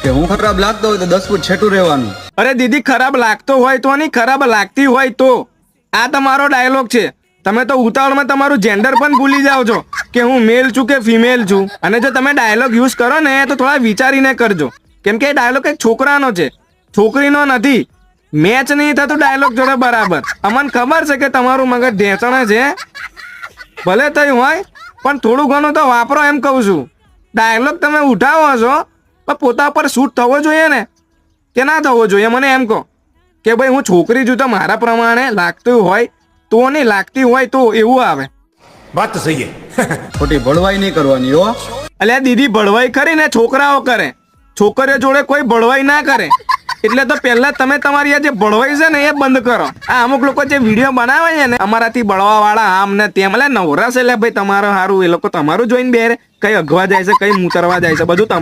કે હું ખરાબ લાગતો હોય તો 10 ફૂટ છેટું રહેવાનું. અરે દીદી, ખરાબ લાગતો હોય તો નહીં, ખરાબ લાગતી હોય તો. આ તમારો ડાયલોગ છે. તમે તો ઉતાવળમાં તમારું જેન્ડર પણ ભૂલી જાઓ છો કે હું મેલ છું કે ફિમેલ છું. અને જો તમે ડાયલોગ યુઝ કરો ને તો થોડા વિચારીને કરજો, કેમ કે એ ડાયલોગ એક છોકરાનો છે, છોકરીનો નથી. મેચ નહીં થતું ડાયલોગ જોડે બરાબર. અમને ખબર છે કે તમારું મગજ ઢેસણ છે, ભલે થયું હોય, પણ થોડું ઘણું તો વાપરો એમ કહું છું. ડાયલોગ તમે ઉઠાવો છો તો પોતા પર શૂટ થવો જોઈએ ને, કે ના થવો જોઈએ? મને એમ કહો કે ભાઈ હું છોકરી છું તો મારા પ્રમાણે લાગતું હોય તો નહીં, લાગતી હોય તો એવું આવે. વાત તો સહી છે. ખોટી ભળવાઈ નહીં કરવાની હો. અલ્યા દીદી, ભળવાઈ ખરી ને છોકરાઓ કરે, છોકરીઓ જોડે કોઈ ભળવાઈ ના કરે. એટલે તો પહેલા તમે તમારી આ જે ભળવાઈ છે ને એ બંધ કરો. આ અમુક લોકો જે વિડીયો બનાવે છે ને અમારાથી ભળવા વાળા આમ ને તેમ, એટલે નવરા છે. એટલે ભાઈ તમારું સારું, એ લોકો તમારું જોઈને બેરે કઈ અગવા જાય છે, કઈ મૂતરવા જાય છે, બધું તમારું